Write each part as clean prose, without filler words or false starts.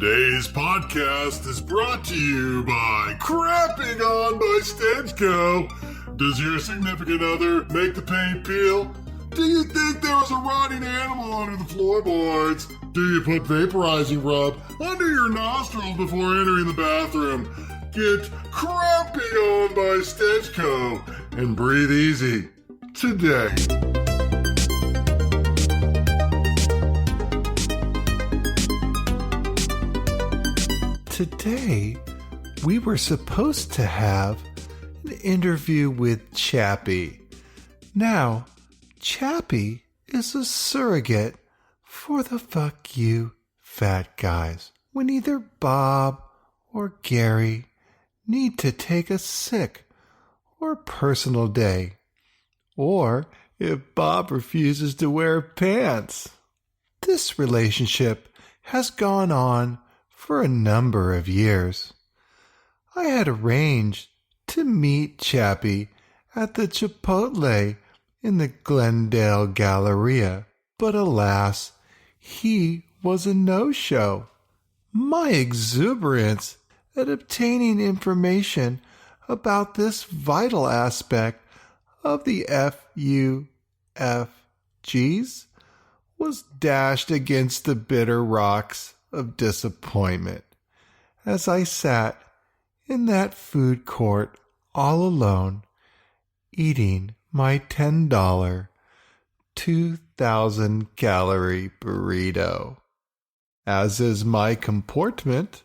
Today's podcast is brought to you by Crapping On by Stenchco. Does your significant other make the paint peel? Do you think there was a rotting animal under the floorboards? Do you put vaporizing rub under your nostrils before entering the bathroom? Get Crapping On by Stenchco and breathe easy today. Today, we were supposed to have an interview with Chappy. Now, Chappy is a surrogate for the fuck you fat guys when either Bob or Gary need to take a sick or personal day, or if Bob refuses to wear pants. This relationship has gone on for a number of years. I had arranged to meet Chappy at the Chipotle in the Glendale Galleria, but alas, he was a no-show. My exuberance at obtaining information about this vital aspect of the FUFGs was dashed against the bitter rocks of disappointment as I sat in that food court all alone, eating my $10, 2,000-calorie burrito. As is my comportment,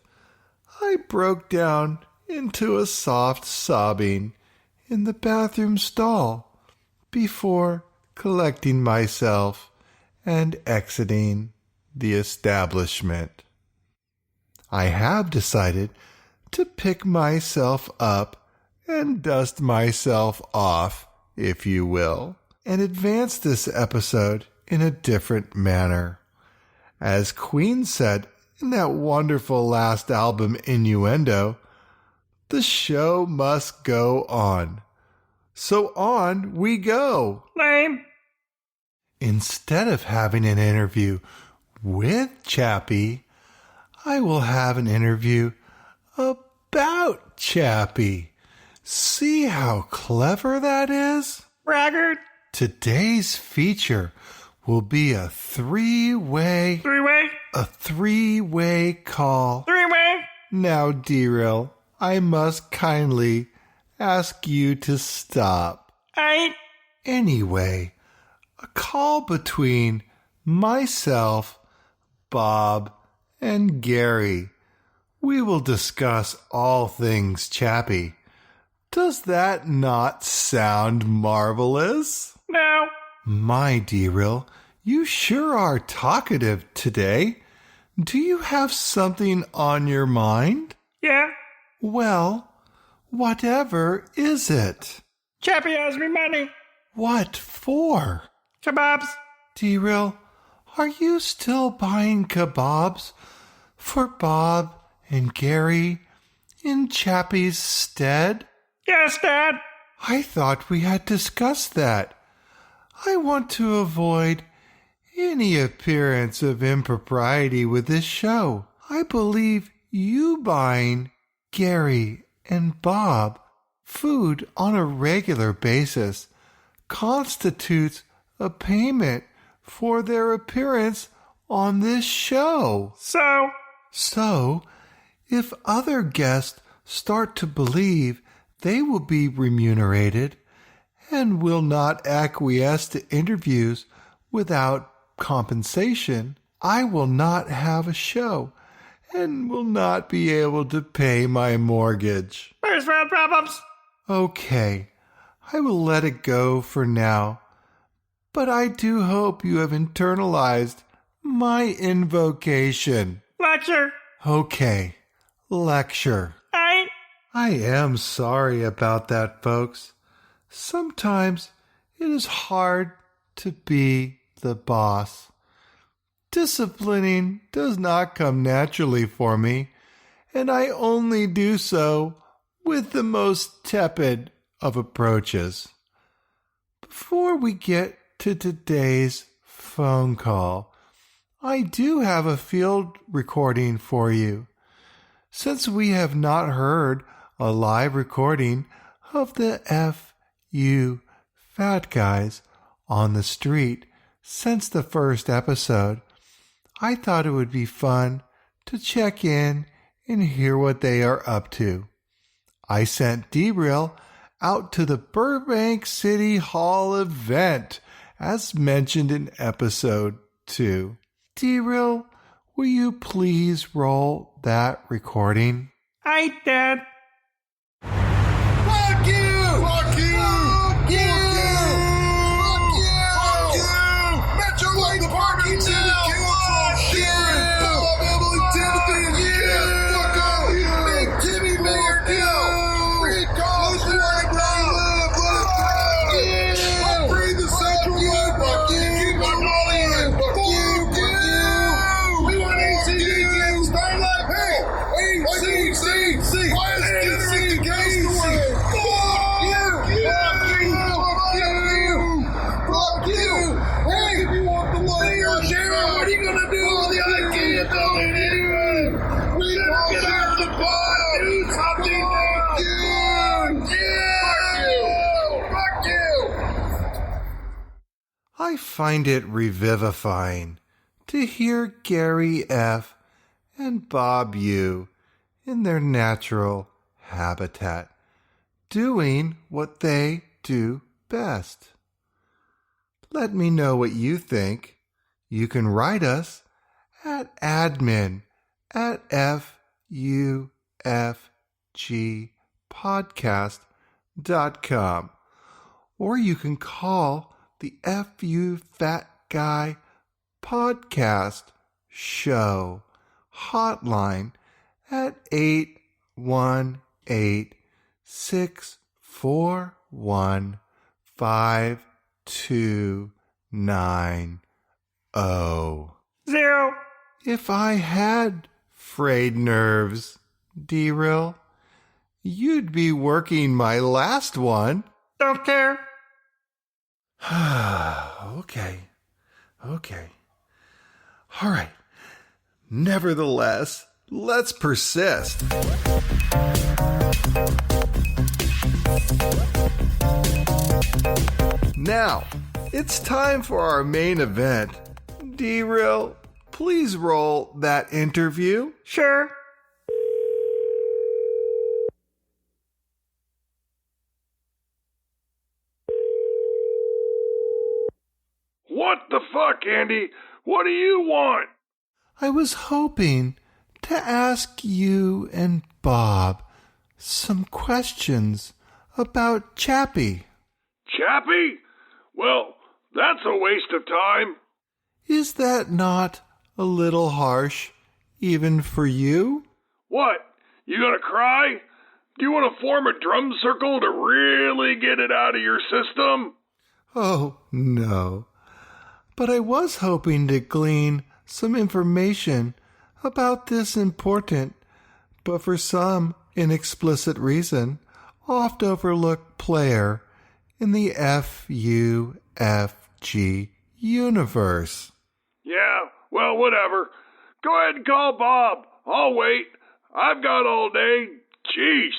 I broke down into a soft sobbing in the bathroom stall before collecting myself and exiting the establishment. I have decided to pick myself up and dust myself off, if you will, and advance this episode in a different manner. As Queen said in that wonderful last album, Innuendo, the show must go on. So on we go. Lame. Instead of having an interview with Chappy, I will have an interview about Chappy. See how clever that is? Braggart. Today's feature will be a three-way call. Three-way. Now, Deril, I must kindly ask you to stop. Anyway, a call between myself, Bob, and Gary. We will discuss all things Chappy. Does that not sound marvelous? No. My Deril, you sure are talkative today. Do you have something on your mind? Yeah. Well, whatever is it? Chappy owes me money. What for? Kebabs. Deril, are you still buying kebabs for Bob and Gary in Chappy's stead? Yes, Dad. I thought we had discussed that. I want to avoid any appearance of impropriety with this show. I believe you buying Gary and Bob food on a regular basis constitutes a payment for their appearance on this show. So, if other guests start to believe they will be remunerated and will not acquiesce to interviews without compensation, I will not have a show and will not be able to pay my mortgage. First world problems. Okay, I will let it go for now, but I do hope you have internalized my invocation. Lecture. Okay, lecture. I am sorry about that, folks. Sometimes it is hard to be the boss. Disciplining does not come naturally for me, and I only do so with the most tepid of approaches. Before we get to today's phone call, I do have a field recording for you. Since we have not heard a live recording of the FU Fat Guys on the street since the first episode, I thought it would be fun to check in and hear what they are up to. I sent D-Real out to the Burbank City Hall event, as mentioned in episode 2. D-Real, will you please roll that recording? I did. Fuck you! Fuck you! Fuck you! Fuck you! Fuck you! Metro Light Parking now! Fuck you! Emily Timothy! Yeah! Fuck off! Big Jimmy Mayor! No! Free college right now! Fuck you! I'll free the Central Line! Fuck you! Keep my money in! Fuck you! Fuck you! We want ACDC! Starlight! Hey! ACDC! Why is ACDC against the way? Fuck you! Fuck you! Hey, if you want the lawyer, Sharon, what are you gonna do with the IKEA building anyway? We don't get out of the pot! Do something now! Fuck you! I find it revivifying to hear Gary F. and Bob U. in their natural habitat, doing what they do best. Let me know what you think. You can write us at admin@fufgpodcast.com, or you can call the FU Fat Guy Podcast Show hotline at 818-641-5290. 0. If I had frayed nerves, D-Real, you'd be working my last one. Don't care. Okay. All right. Nevertheless, let's persist. Now, it's time for our main event. D-Real, please roll that interview. Sure. What the fuck, Andy? What do you want? I was hoping to ask you and Bob some questions about Chappy. Chappy? Well, that's a waste of time. Is that not a little harsh, even for you? What? You gonna cry? Do you want to form a drum circle to really get it out of your system? Oh, no. But I was hoping to glean some information about this important, but for some inexplicit reason, oft overlooked player in the FUFG universe. Yeah, well, whatever. Go ahead and call Bob. I'll wait. I've got all day. Jeez.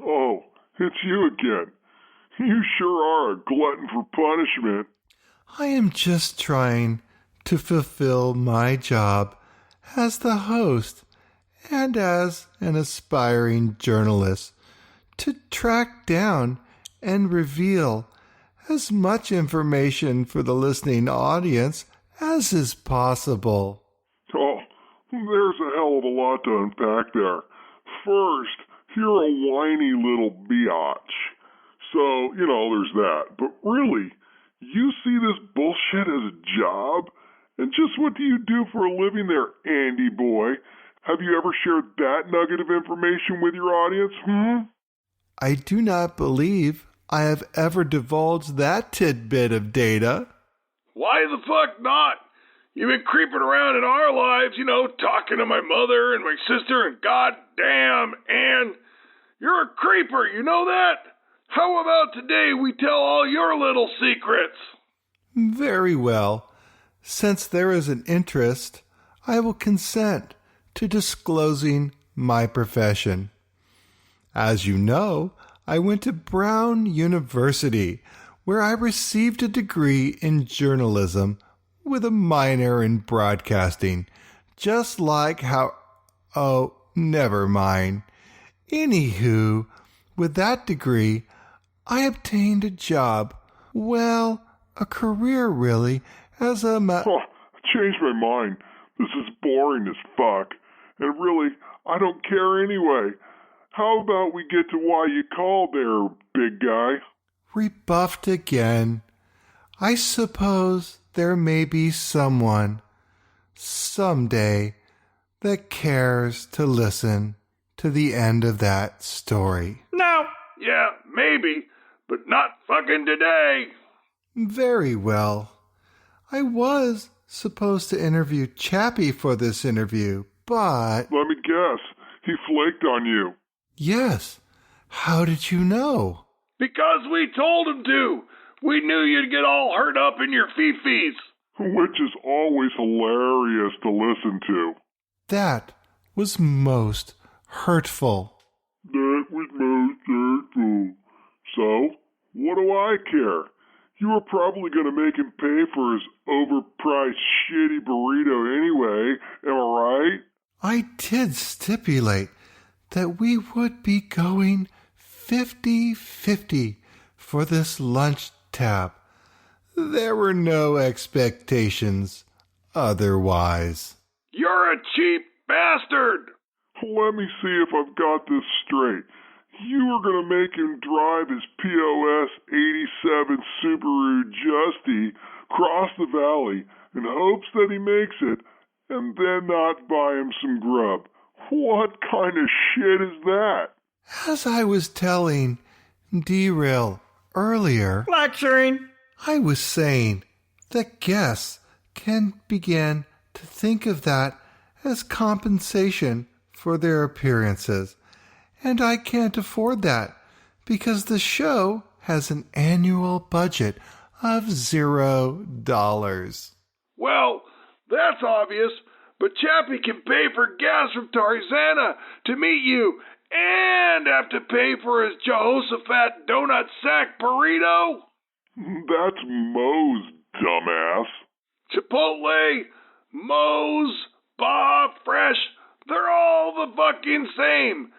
Oh, it's you again. You sure are a glutton for punishment. I am just trying to fulfill my job as the host and as an aspiring journalist to track down and reveal as much information for the listening audience as is possible. Oh, there's a hell of a lot to unpack there. First, you're a whiny little biatch. So, there's that. But really, you see this bullshit as a job? And just what do you do for a living there, Andy boy? Have you ever shared that nugget of information with your audience, I do not believe I have ever divulged that tidbit of data. Why the fuck not? You've been creeping around in our lives, talking to my mother and my sister and goddamn, and You're a creeper, you know that? How about today we tell all your little secrets? Very well. Since there is an interest, I will consent to disclosing my profession. As you know, I went to Brown University, where I received a degree in journalism with a minor in broadcasting, just like how... Oh, never mind. Anywho, with that degree, I obtained a job, well, a career really, as a Changed my mind. This is boring as fuck. And really, I don't care anyway. How about we get to why you called there, big guy? rebuffed again. I suppose there may be someone, someday, that cares to listen to the end of that story. No. Yeah, maybe, but not fucking today. Very well. I was supposed to interview Chappy for this interview, but... Let me guess. He flaked on you. Yes. How did you know? Because we told him to. We knew you'd get all hurt up in your fifis. Which is always hilarious to listen to. That was most hurtful. That was most hurtful. So, what do I care? You were probably going to make him pay for his overpriced shitty burrito anyway, am I right? I did stipulate that we would be going 50-50 for this lunch tab. There were no expectations otherwise. You're a cheap bastard. Let me see if I've got this straight. You were going to make him drive his POS 87 Subaru Justy across the valley in hopes that he makes it, and then not buy him some grub. What kind of shit is that? As I was telling Derail earlier, Lecturing. I was saying that guests can begin to think of that as compensation for their appearances. And I can't afford that because the show has an annual budget of $0. Well, that's obvious, but Chappy can pay for gas from Tarzana to meet you and have to pay for his Jehoshaphat donut sack burrito. That's Moe's, dumbass. Chipotle, Moe's, Baja Fresh, they're all the fucking same.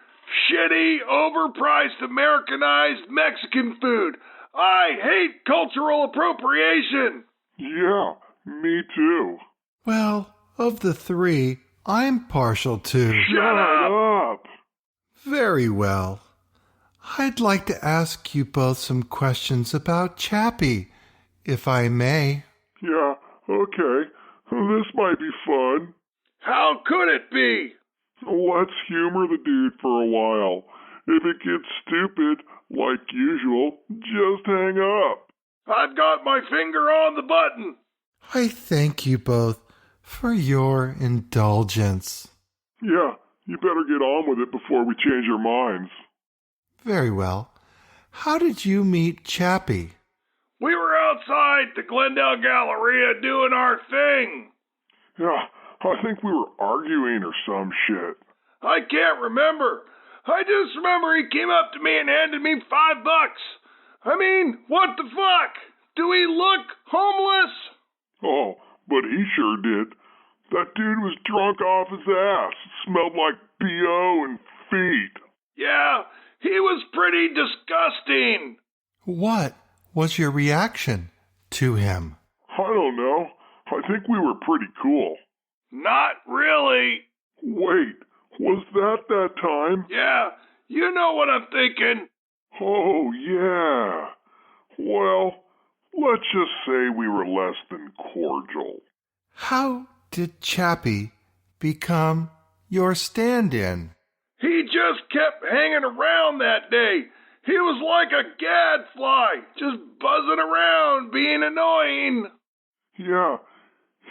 Shitty, overpriced, Americanized Mexican food. I hate cultural appropriation. Yeah, me too. Well, of the three, I'm partial to. Shut up. Very well. I'd like to ask you both some questions about Chappy, if I may. Yeah, okay. This might be fun. How could it be? Let's humor the dude for a while. If it gets stupid, like usual, just hang up. I've got my finger on the button. I thank you both for your indulgence. Yeah, you better get on with it before we change our minds. Very well. How did you meet Chappy? We were outside the Glendale Galleria doing our thing. Yeah, I think we were arguing or some shit. I can't remember. I just remember he came up to me and handed me $5. I mean, what the fuck? Do we look homeless? Oh, but he sure did. That dude was drunk off his ass. Smelled like B.O. and feet. Yeah, he was pretty disgusting. What was your reaction to him? I don't know. I think we were pretty cool. Not really. Wait, was that time? Yeah, you know what I'm thinking. Oh, yeah. Well, let's just say we were less than cordial. How did Chappy become your stand-in? He just kept hanging around that day. He was like a gadfly, just buzzing around, being annoying. Yeah,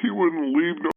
he wouldn't leave no